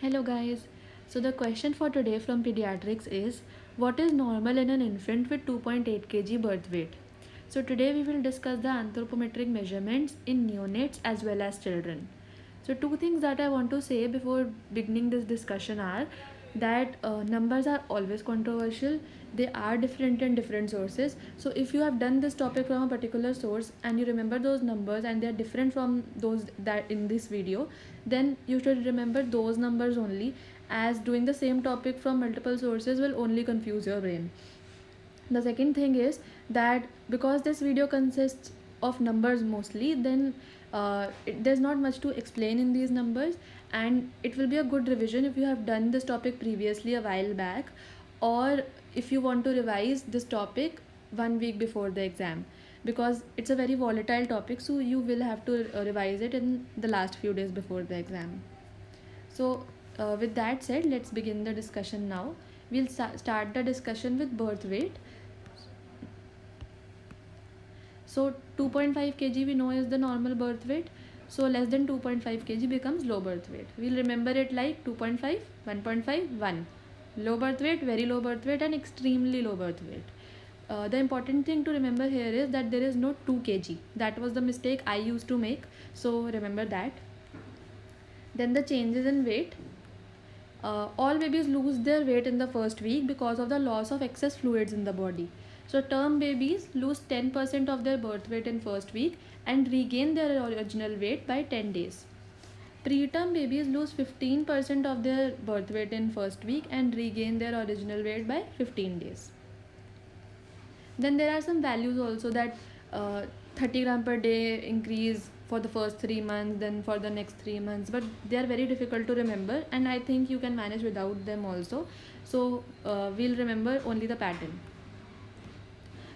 Hello guys. So the question for today from Pediatrics is what is normal in an infant with 2.8 kg birth weight? So today we will discuss the anthropometric measurements in neonates as well as children. So two things that I want to say before beginning this discussion are that numbers are always controversial. They are different in different sources. So if you have done this topic from a particular source and you remember those numbers and they are different from those that in this video, then you should remember those numbers only, as doing the same topic from multiple sources will only confuse your brain. The second thing is that because this video consists of numbers mostly, then there's not much to explain in these numbers, and it will be a good revision if you have done this topic previously a while back, or if you want to revise this topic 1 week before the exam, because it's a very volatile topic, so you will have to revise it in the last few days before the exam. So with that said, let's begin the discussion now. We'll start the discussion with birth weight. So 2.5 kg we know is the normal birth weight. So less than 2.5 kg becomes low birth weight. We'll remember it like 2.5, 1.5, 1. Low birth weight, very low birth weight, and extremely low birth weight. The important thing to remember here is that there is no 2 kg. That was the mistake I used to make. So remember that. Then the changes in weight. All babies lose their weight in the first week because of the loss of excess fluids in the body. So term babies lose 10% of their birth weight in first week and regain their original weight by 10 days. Preterm babies lose 15% of their birth weight in first week and regain their original weight by 15 days. Then there are some values also that 30 gram per day increase for the first 3 months, then for the next 3 months, but they are very difficult to remember, and I think you can manage without them also. So we'll remember only the pattern,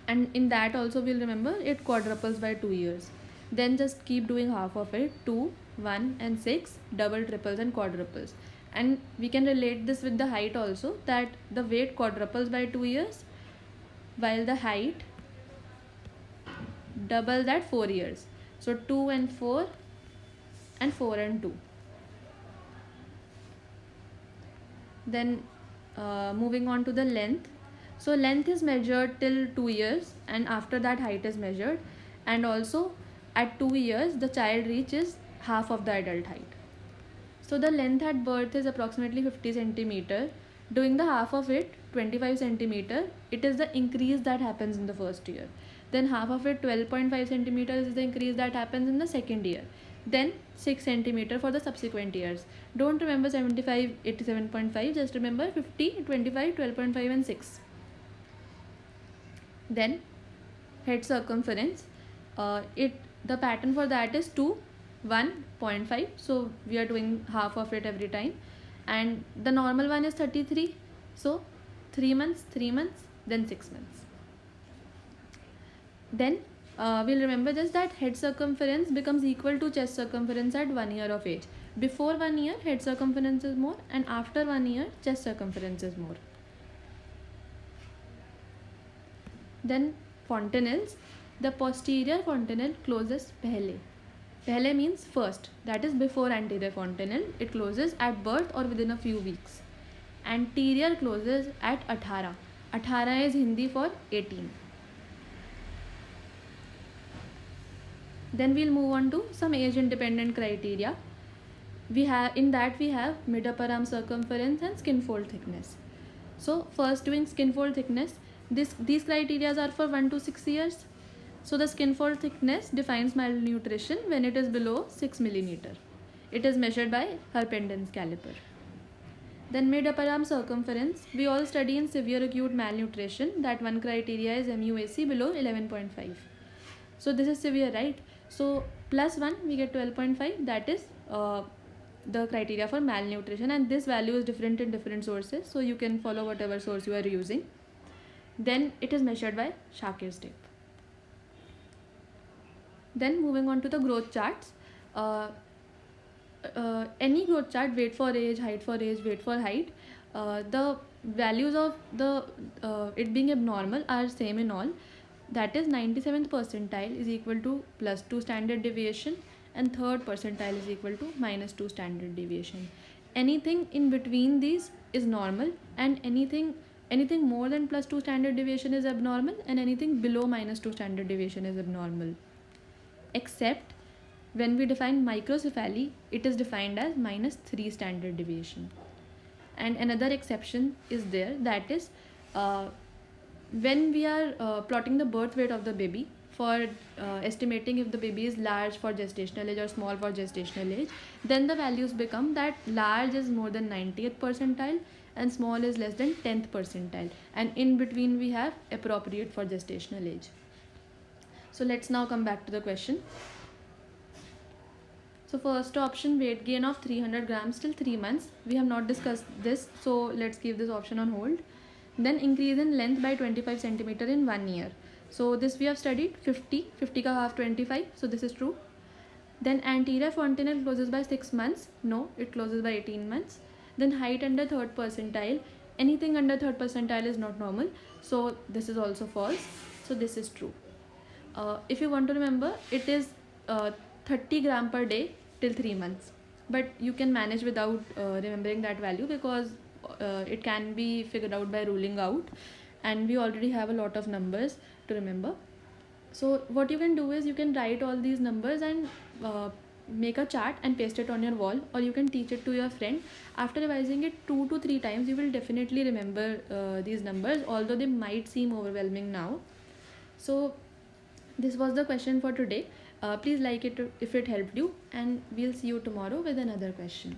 and in that also we'll remember it quadruples by 2 years. Then just keep doing half of it, 2, 1 and 6, double, triples and quadruples. And we can relate this with the height also, that the weight quadruples by 2 years while the height doubles at 4 years. So 2 and 4 and 4 and 2. Then moving on to the length. So length is measured till 2 years, and after that height is measured, and also at 2 years the child reaches half of the adult height. So the length at birth is approximately 50 centimeter. Doing the half of it, 25 centimeter, it is the increase that happens in the first year. Then half of it, 12.5 centimeters, is the increase that happens in the second year. Then 6 centimeter for the subsequent years. Don't remember 75, 87.5, just remember 50, 25, 12.5 and 6. Then head circumference, the pattern for that is 2, 1.5, so we are doing half of it every time, and the normal one is 33, so 3 months, 3 months, then 6 months. Then we'll remember just that head circumference becomes equal to chest circumference at 1 year of age. Before 1 year, head circumference is more, and after 1 year, chest circumference is more. Then fontanelles. The posterior fontanelle closes pehle. Pehle means first, that is before anterior fontanelle. It closes at birth or within a few weeks. Anterior closes at 18. 18 is Hindi for 18. Then we'll move on to some age independent criteria. In that we have mid upper arm circumference and skin fold thickness. So first, doing skin fold thickness. These criteria are for 1 to 6 years. So the skin fold thickness defines malnutrition when it is below 6 millimeter. It is measured by Herpendon's caliper. Then mid upper arm circumference. We all study in severe acute malnutrition that one criteria is MUAC below 11.5. So this is severe, right? So plus 1 we get 12.5, that is the criteria for malnutrition, and this value is different in different sources, so you can follow whatever source you are using. Then it is measured by Shakir's tape. Then moving on to the growth charts. Any growth chart, weight for age, height for age, weight for height, the values of the it being abnormal are same in all. That is 97th percentile is equal to +2 standard deviation, and 3rd percentile is equal to -2 standard deviation. anything in between these is normal, and anything more than +2 standard deviation is abnormal, and anything below -2 standard deviation is abnormal. Except when we define microcephaly, it is defined as -3 standard deviation. And another exception is there, that is when we are plotting the birth weight of the baby for estimating if the baby is large for gestational age or small for gestational age, then the values become that large is more than 90th percentile and small is less than 10th percentile, and in between we have appropriate for gestational age. So let's now come back to the question. So first option, weight gain of 300 grams till 3 months. We have not discussed this, so let's keep this option on hold. Then increase in length by 25 centimeter in 1 year. So this we have studied, 50 ka half 25, so this is true. Then anterior fontanelle closes by 6 months. No, it closes by 18 months. Then height under 3rd percentile. Anything under 3rd percentile is not normal, so this is also false. So this is true. If you want to remember, it is 30 gram per day till 3 months, but you can manage without remembering that value, because it can be figured out by ruling out, and we already have a lot of numbers to remember. So what you can do is you can write all these numbers and make a chart and paste it on your wall, or you can teach it to your friend. After revising it 2 to 3 times, you will definitely remember these numbers, although they might seem overwhelming now. So this was the question for today. Please like it if it helped you, and we'll see you tomorrow with another question.